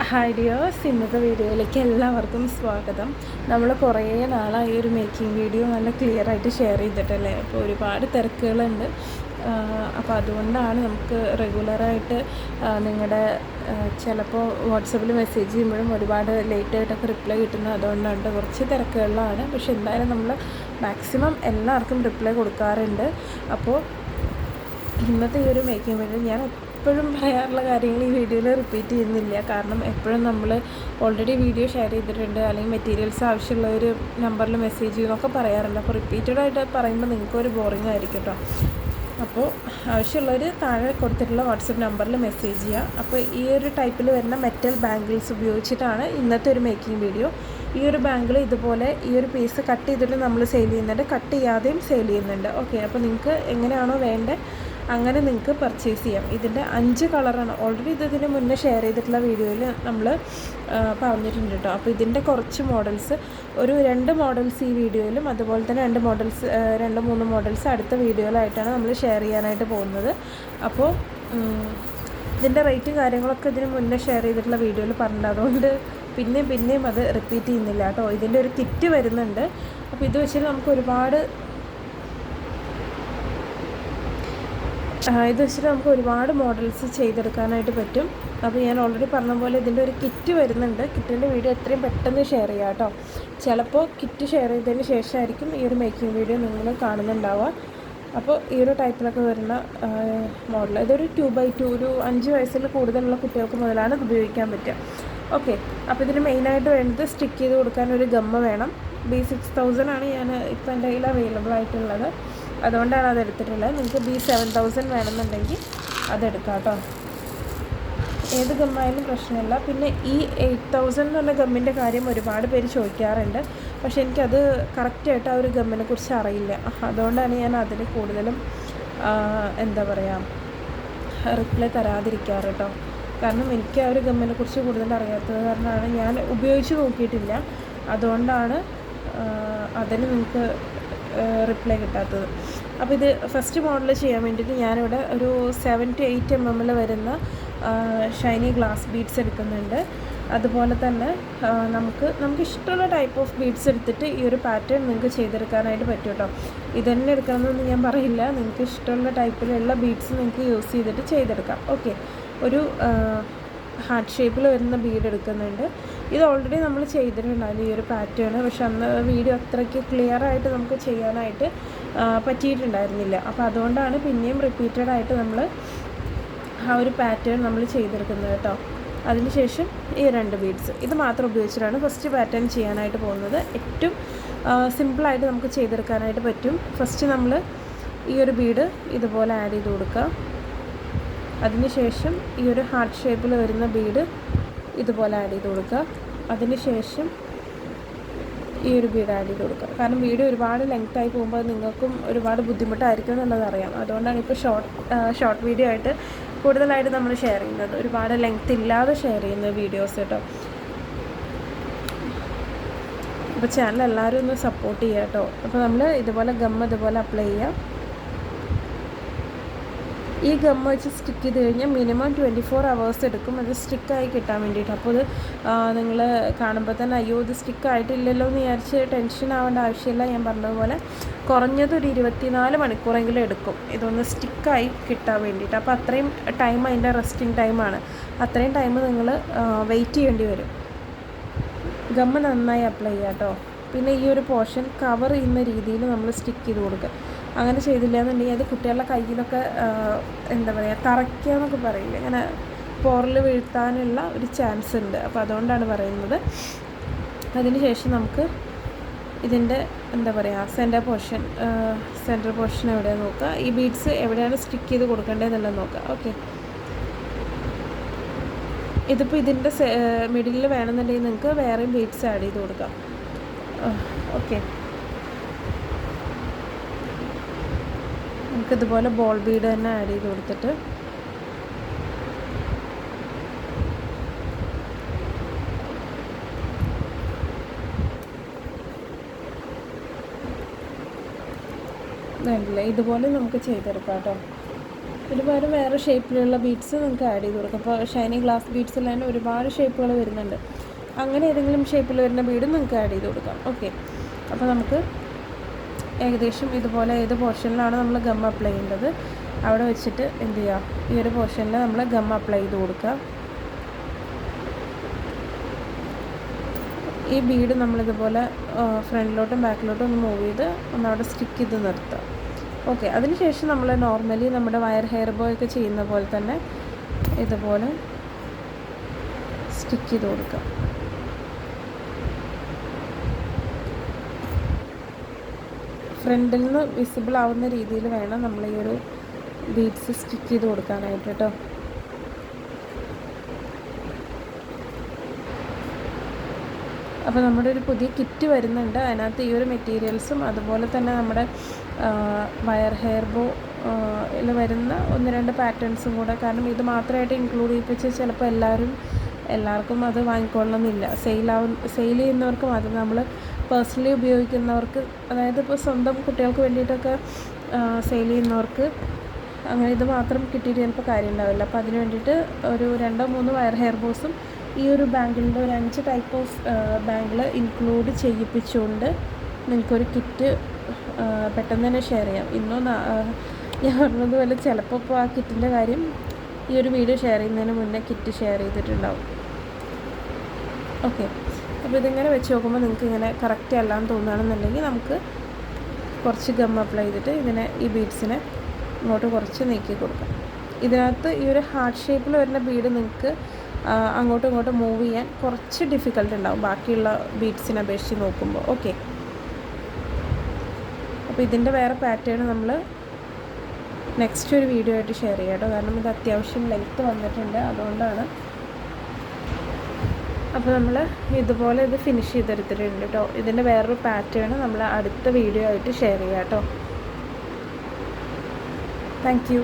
Hi dears, ഇന്നത്തെ വീഡിയോയിലേക്ക് എല്ലാവർക്കും സ്വാഗതം. നമ്മൾ കുറേ നാളായി ഒരു മേക്കിംഗ് വീഡിയോ നല്ല ക്ലിയർ ആയിട്ട് ഷെയർ ചെയ്തിട്ടല്ലേ. അപ്പോൾ ഒരുപാട് തിരക്കുകളുണ്ട്. അപ്പോൾ അതുകൊണ്ടാണ് നമുക്ക് റെഗുലറായിട്ട് നിങ്ങളുടെ ചിലപ്പോൾ വാട്സപ്പിൽ മെസ്സേജ് ചെയ്യുമ്പോഴും ഒരുപാട് ലേറ്റായിട്ടൊക്കെ റിപ്ലൈ കിട്ടുന്നത് അതുകൊണ്ടാണ്. കുറച്ച് തിരക്കുകളിലാണ്, പക്ഷെ എന്തായാലും നമ്മൾ മാക്സിമം എല്ലാവർക്കും റിപ്ലൈ കൊടുക്കാറുണ്ട്. അപ്പോൾ ഇന്നത്തെ ഈ ഒരു മേക്കിംഗ് വീഡിയോ ഞാൻ എപ്പോഴും പറയാറുള്ള കാര്യങ്ങൾ ഈ വീഡിയോയിൽ റിപ്പീറ്റ് ചെയ്യുന്നില്ല. കാരണം എപ്പോഴും നമ്മൾ ഓൾറെഡി വീഡിയോ ഷെയർ ചെയ്തിട്ടുണ്ട്, അല്ലെങ്കിൽ മെറ്റീരിയൽസ് ആവശ്യമുള്ള ഒരു നമ്പറിൽ മെസ്സേജ് ചെയ്യുന്നൊക്കെ പറയാറുണ്ട്. അപ്പോൾ റിപ്പീറ്റഡായിട്ട് പറയുമ്പോൾ നിങ്ങൾക്കൊരു ബോറിംഗ് ആയിരിക്കും കേട്ടോ. അപ്പോൾ ആവശ്യമുള്ളവർ താഴെ കൊടുത്തിട്ടുള്ള വാട്സപ്പ് നമ്പറിൽ മെസ്സേജ് ചെയ്യുക. അപ്പോൾ ഈ ഒരു ടൈപ്പിൽ വരുന്ന മെറ്റൽ ബാംഗിൾസ് ഉപയോഗിച്ചിട്ടാണ് ഇന്നത്തെ ഒരു മേക്കിംഗ് വീഡിയോ. ഈ ഒരു ബാംഗിൾ ഇതുപോലെ ഈ ഒരു പീസ് കട്ട് ചെയ്തിട്ട് നമ്മൾ സെയിൽ ചെയ്യുന്നുണ്ട്, കട്ട് ചെയ്യാതെയും സെയിൽ ചെയ്യുന്നുണ്ട്. ഓക്കെ, അപ്പോൾ നിങ്ങൾക്ക് എങ്ങനെയാണോ വേണ്ടത് അങ്ങനെ നിങ്ങൾക്ക് പർച്ചേസ് ചെയ്യാം. ഇതിൻ്റെ 5 കളറാണ്. ഓൾറെഡി ഇതിന് മുന്നേ ഷെയർ ചെയ്തിട്ടുള്ള വീഡിയോയിൽ നമ്മൾ പറഞ്ഞിട്ടുണ്ട് കേട്ടോ. അപ്പോൾ ഇതിൻ്റെ കുറച്ച് മോഡൽസ്, ഒരു 2 മോഡൽസ് ഈ വീഡിയോയിലും അതുപോലെ തന്നെ 2-3 മോഡൽസ് അടുത്ത വീഡിയോയിലായിട്ടാണ് നമ്മൾ ഷെയർ ചെയ്യാനായിട്ട് പോകുന്നത്. അപ്പോൾ ഇതിൻ്റെ റേറ്റും കാര്യങ്ങളൊക്കെ ഇതിന് മുന്നേ ഷെയർ ചെയ്തിട്ടുള്ള വീഡിയോയിൽ പറഞ്ഞിട്ടുണ്ട്. അതുകൊണ്ട് പിന്നെയും അത് റിപ്പീറ്റ് ചെയ്യുന്നില്ല കേട്ടോ. ഇതിൻ്റെ ഒരു കിറ്റ് വരുന്നുണ്ട്. അപ്പോൾ ഇത് വെച്ചിട്ട് നമുക്ക് ഒരുപാട് മോഡൽസ് ചെയ്തെടുക്കാനായിട്ട് പറ്റും. അപ്പോൾ ഞാൻ ഓൾറെഡി പറഞ്ഞ പോലെ ഇതിൻ്റെ ഒരു കിറ്റ് വരുന്നുണ്ട്. കിറ്റിൻ്റെ വീഡിയോ എത്രയും പെട്ടെന്ന് ഷെയർ ചെയ്യാം കേട്ടോ. ചിലപ്പോൾ കിറ്റ് ഷെയർ ചെയ്തതിന് ശേഷമായിരിക്കും ഈ ഒരു മേക്കിംഗ് വീഡിയോ നിങ്ങൾ കാണുന്നുണ്ടാവുക. അപ്പോൾ ഈ ഒരു ടൈപ്പിലൊക്കെ വരുന്ന മോഡൽ, ഇതൊരു 2x2, ഒരു 5 വയസ്സിൽ കൂടുതലുള്ള കുട്ടികൾക്ക് മുതലാണ് ഇത് ഉപയോഗിക്കാൻ പറ്റുക. ഓക്കെ, അപ്പോൾ ഇതിന് മെയിനായിട്ട് വേണ്ടത് സ്റ്റിക്ക് ചെയ്ത് കൊടുക്കാൻ ഒരു ഗമ്മ വേണം. B6000 ആണ് ഞാൻ ഇപ്പോൾ എൻ്റെ കയ്യിൽ അവൈലബിൾ ആയിട്ടുള്ളത്, അതുകൊണ്ടാണ് അതെടുത്തിട്ടുള്ളത്. നിങ്ങൾക്ക് B7000 വേണമെന്നുണ്ടെങ്കിൽ അതെടുക്കാം കേട്ടോ. ഏത് ഗമ്മായാലും പ്രശ്നമില്ല. പിന്നെ ഈ 8000 എന്ന് പറഞ്ഞ ഗമ്മിൻ്റെ കാര്യം ഒരുപാട് പേര് ചോദിക്കാറുണ്ട്. പക്ഷേ എനിക്കത് കറക്റ്റായിട്ട് ആ ഒരു ഗമ്മിനെ കുറിച്ച് അറിയില്ല. അതുകൊണ്ടാണ് ഞാൻ അതിന് കൂടുതലും റിപ്ലൈ തരാതിരിക്കാറ് കേട്ടോ. കാരണം എനിക്ക് ആ ഒരു ഗമ്മിനെ കുറിച്ച് കൂടുതൽ അറിയാത്തത് കാരണമാണ് ഞാൻ ഉപയോഗിച്ച് നോക്കിയിട്ടില്ല. അതുകൊണ്ടാണ് അതിന് നിങ്ങൾക്ക് റിപ്ലൈ കിട്ടാത്തത്. അപ്പോൾ ഇത് ഫസ്റ്റ് മോഡൽ ചെയ്യാൻ വേണ്ടിയിട്ട് ഞാനിവിടെ ഒരു 7 to 8 mm വരുന്ന ഷൈനി ഗ്ലാസ് ബീഡ്സ് എടുക്കുന്നുണ്ട്. അതുപോലെ തന്നെ നമുക്ക് ഇഷ്ടമുള്ള ടൈപ്പ് ഓഫ് ബീഡ്സ് എടുത്തിട്ട് ഈ ഒരു പാറ്റേൺ നിങ്ങൾക്ക് ചെയ്തെടുക്കാനായിട്ട് പറ്റും കേട്ടോ. ഇതന്നെ എടുക്കണമെന്നൊന്നും ഞാൻ പറയില്ല. നിങ്ങൾക്ക് ഇഷ്ടമുള്ള ടൈപ്പിലുള്ള ബീഡ്സ് നിങ്ങൾക്ക് യൂസ് ചെയ്തിട്ട് ചെയ്തെടുക്കാം. ഓക്കെ, ഒരു ഹാർട്ട് ഷേപ്പിൽ വരുന്ന ബീഡ് എടുക്കുന്നുണ്ട്. ഇത് ഓൾറെഡി നമ്മൾ ചെയ്തിട്ടുണ്ടായിരുന്നു ഈ ഒരു പാറ്റേൺ. പക്ഷെ അന്ന് വീഡിയോ അത്രയ്ക്ക് ക്ലിയർ ആയിട്ട് നമുക്ക് ചെയ്യാനായിട്ട് പറ്റിയിട്ടുണ്ടായിരുന്നില്ല. അപ്പോൾ അതുകൊണ്ടാണ് പിന്നെയും റിപ്പീറ്റഡായിട്ട് നമ്മൾ ആ ഒരു പാറ്റേൺ നമ്മൾ ചെയ്തെടുക്കുന്നത് കേട്ടോ. അതിനുശേഷം ഈ 2 ബീഡ്സ് ഇത് മാത്രം ഉപയോഗിച്ചിട്ടാണ് ഫസ്റ്റ് പാറ്റേൺ ചെയ്യാനായിട്ട് പോകുന്നത്. ഏറ്റവും സിമ്പിളായിട്ട് നമുക്ക് ചെയ്തെടുക്കാനായിട്ട് പറ്റും. ഫസ്റ്റ് നമ്മൾ ഈ ഒരു ബീഡ് ഇതുപോലെ ആഡ് ചെയ്ത് കൊടുക്കുക. അതിനുശേഷം ഈ ഒരു ഹാർട്ട് ഷേപ്പിൽ വരുന്ന ബീഡ് ഇതുപോലെ ആഡ് ചെയ്ത് കൊടുക്കുക. അതിനുശേഷം ഈ ഒരു ബീഡ് ആഡ് ചെയ്ത് കൊടുക്കുക. കാരണം വീഡിയോ ഒരുപാട് ലെങ്ത്തായി പോകുമ്പോൾ നിങ്ങൾക്കും ഒരുപാട് ബുദ്ധിമുട്ടായിരിക്കും എന്നുള്ളത് അറിയാം. അതുകൊണ്ടാണ് ഇപ്പോൾ ഷോർട്ട് വീഡിയോ ആയിട്ട് കൂടുതലായിട്ട് നമ്മൾ ഷെയർ ചെയ്യുന്നത്, ഒരുപാട് ലെങ്ത്ത് ഇല്ലാതെ ഷെയർ ചെയ്യുന്ന വീഡിയോസ് കേട്ടോ. അപ്പോൾ ചാനൽ എല്ലാവരും ഒന്ന് സപ്പോർട്ട് ചെയ്യുക കേട്ടോ. അപ്പോൾ നമ്മൾ ഇതുപോലെ ഇതുപോലെ അപ്ലൈ ചെയ്യുക. ഈ ഗമ്മ വെച്ച് സ്റ്റിക്ക് ചെയ്ത് കഴിഞ്ഞാൽ മിനിമം 24 hours എടുക്കും അത് സ്റ്റിക്കായി കിട്ടാൻ വേണ്ടിയിട്ട്. അപ്പോൾ ഇത് നിങ്ങൾ കാണുമ്പോൾ തന്നെ അയ്യോ ഇത് സ്റ്റിക്കായിട്ടില്ലല്ലോ എന്ന് വിചാരിച്ച് ടെൻഷൻ ആവേണ്ട ആവശ്യമില്ല. ഞാൻ പറഞ്ഞതുപോലെ കുറഞ്ഞത് ഒരു 24 മണിക്കൂറെങ്കിലും എടുക്കും ഇതൊന്ന് സ്റ്റിക്കായി കിട്ടാൻ വേണ്ടിയിട്ട്. അപ്പോൾ അത്രയും ടൈം അതിൻ്റെ റെസ്റ്റിംഗ് ടൈമാണ്. അത്രയും ടൈം നിങ്ങൾ വെയിറ്റ് ചെയ്യേണ്ടി വരും. ഗമ്മ നന്നായി അപ്ലൈ ചെയ്യുക കേട്ടോ. പിന്നെ ഈ ഒരു പോർഷൻ കവർ ചെയ്യുന്ന രീതിയിൽ നമ്മൾ സ്റ്റിക്ക് ചെയ്ത് കൊടുക്കുക. അങ്ങനെ ചെയ്തില്ല എന്നുണ്ടെങ്കിൽ അത് കുട്ടികളുടെ കയ്യിലൊക്കെ തറയ്ക്കുക എന്നൊക്കെ പറയില്ല, ഇങ്ങനെ പോറിൽ വീഴ്ത്താനുള്ള ഒരു ചാൻസ് ഉണ്ട്. അപ്പോൾ അതുകൊണ്ടാണ് പറയുന്നത്. അതിനുശേഷം നമുക്ക് ഇതിൻ്റെ സെൻറ്റർ പോർഷൻ എവിടെയാണ് നോക്കുക. ഈ ബീഡ്സ് എവിടെയാണ് സ്റ്റിക്ക് ചെയ്ത് കൊടുക്കേണ്ടതെന്നുള്ളത് നോക്കുക. ഓക്കെ, ഇതിപ്പോൾ ഇതിൻ്റെ മിഡിലിൽ വേണമെന്നുണ്ടെങ്കിൽ നിങ്ങൾക്ക് വേറെയും ബീഡ്സ് ആഡ് ചെയ്ത് കൊടുക്കാം. ഓക്കെ, നമുക്കിതുപോലെ ബോൾ ബീഡ് തന്നെ ആഡ് ചെയ്ത് കൊടുത്തിട്ട് ഇതുപോലെ നമുക്ക് ചെയ്തെടുക്കാം കേട്ടോ. ഇതിന് പകരം വേറെ ഷേപ്പിലുള്ള ബീഡ്സ് നിങ്ങൾക്ക് ആഡ് ചെയ്ത് കൊടുക്കാം. അപ്പോൾ ഷൈനി ഗ്ലാസ് ബീഡ്സിൽ തന്നെ ഒരുപാട് ഷേപ്പുകൾ വരുന്നുണ്ട്. അങ്ങനെ ഏതെങ്കിലും ഷേപ്പിൽ വരുന്ന ബീഡും നിങ്ങൾക്ക് ആഡ് ചെയ്ത് കൊടുക്കാം. ഓക്കെ, അപ്പോൾ നമുക്ക് ഏകദേശം ഇതുപോലെ ഏത് പോർഷനിലാണ് നമ്മൾ ഗം അപ്ലൈ ചെയ്യേണ്ടത് അവിടെ വെച്ചിട്ട് എന്ത് ചെയ്യുക, ഈ ഒരു പോർഷനിൽ നമ്മൾ ഗം അപ്ലൈ ചെയ്ത് കൊടുക്കുക. ഈ ബീഡ് നമ്മളിതുപോലെ ഫ്രണ്ടിലോട്ടും ബാക്കിലോട്ടും ഒന്ന് മൂവ് ചെയ്ത് ഒന്നവിടെ സ്റ്റിക്ക് ചെയ്ത് നിർത്തുക. ഓക്കെ, അതിനുശേഷം നമ്മൾ നോർമലി നമ്മുടെ വയർ ഹെയർ ബോ ഒക്കെ ചെയ്യുന്ന പോലെ തന്നെ ഇതുപോലെ സ്റ്റിക്ക് ചെയ്ത് കൊടുക്കുക. ഫ്രണ്ടിൽ നിന്ന് വിസിബിൾ ആവുന്ന രീതിയിൽ വേണം നമ്മൾ ഈ ഒരു ബീഡ്സ് സ്റ്റിക്ക് ചെയ്ത് കൊടുക്കാനായിട്ട് കേട്ടോ. അപ്പോൾ നമ്മുടെ ഒരു പുതിയ കിറ്റ് വരുന്നുണ്ട്. അതിനകത്ത് ഈ ഒരു മെറ്റീരിയൽസും അതുപോലെ തന്നെ നമ്മുടെ വയർ ഹെയർ ബോ യിൽ വരുന്ന 1-2 പാറ്റേൺസും കൂടെ, കാരണം ഇത് മാത്രമായിട്ട് ഇൻക്ലൂഡ് ചെയ്യിപ്പിച്ച് ചിലപ്പോൾ എല്ലാവർക്കും അത് വാങ്ങിക്കൊള്ളണമെന്നില്ല. സെയിൽ ചെയ്യുന്നവർക്കും അത് നമ്മൾ പേഴ്സണലി ഉപയോഗിക്കുന്നവർക്ക്, അതായത് ഇപ്പോൾ സ്വന്തം കുട്ടികൾക്ക് വേണ്ടിയിട്ടൊക്കെ സെയിൽ ചെയ്യുന്നവർക്ക് അങ്ങനെ ഇത് മാത്രം കിട്ടിയിട്ട് ചിലപ്പോൾ കാര്യം ഉണ്ടാവില്ല. അപ്പോൾ അതിന് വേണ്ടിയിട്ട് ഒരു 2-3 വയർ ഹെയർ ബോസും ഈ ഒരു ബാങ്കിളിൻ്റെ ഒരു 5 ടൈപ്പ് ഓഫ് ബാങ്കിൾ ഇൻക്ലൂഡ് ചെയ്യിപ്പിച്ചുകൊണ്ട് നിങ്ങൾക്കൊരു കിറ്റ് പെട്ടെന്ന് തന്നെ ഷെയർ ചെയ്യാം. ഇന്നോ ഞാൻ പറഞ്ഞതുപോലെ ചിലപ്പോൾ ഇപ്പോൾ ആ കിറ്റിൻ്റെ കാര്യം ഈ ഒരു വീഡിയോ ഷെയർ ചെയ്യുന്നതിന് മുന്നേ കിറ്റ് ഷെയർ ചെയ്തിട്ടുണ്ടാവും. ഓക്കെ, അപ്പോൾ ഇതിങ്ങനെ വെച്ച് നോക്കുമ്പോൾ നിങ്ങൾക്ക് ഇങ്ങനെ കറക്റ്റ് അല്ലാന്ന് തോന്നുകയാണെന്നുണ്ടെങ്കിൽ നമുക്ക് കുറച്ച് ഗം അപ്ലൈ ചെയ്തിട്ട് ഇതിനെ ഈ ബീഡ്സിനെ ഇങ്ങോട്ട് കുറച്ച് നീക്കി കൊടുക്കാം. ഇതിനകത്ത് ഈ ഒരു ഹാർട്ട് ഷേപ്പിൽ വരുന്ന ബീഡ് നിങ്ങൾക്ക് അങ്ങോട്ടും ഇങ്ങോട്ടും മൂവ് ചെയ്യാൻ കുറച്ച് ഡിഫിക്കൽട്ട് ഉണ്ടാവും ബാക്കിയുള്ള ബീഡ്സിനെ അപേക്ഷിച്ച് നോക്കുമ്പോൾ. ഓക്കെ, അപ്പോൾ ഇതിൻ്റെ വേറെ പാറ്റേൺ നമ്മൾ നെക്സ്റ്റ് ഒരു വീഡിയോ ആയിട്ട് ഷെയർ ചെയ്യാം കേട്ടോ, കാരണം ഇത് അത്യാവശ്യം ലെങ്ത്ത് വന്നിട്ടുണ്ട്, അതുകൊണ്ടാണ്. അപ്പോൾ നമ്മൾ ഇതുപോലെ ഇത് ഫിനിഷ് ചെയ്തെടുത്തിട്ടുണ്ട് കേട്ടോ. ഇതിൻ്റെ വേറൊരു പാറ്റേൺ നമ്മൾ അടുത്ത വീഡിയോ ആയിട്ട് ഷെയർ ചെയ്യാം കേട്ടോ. Thank you.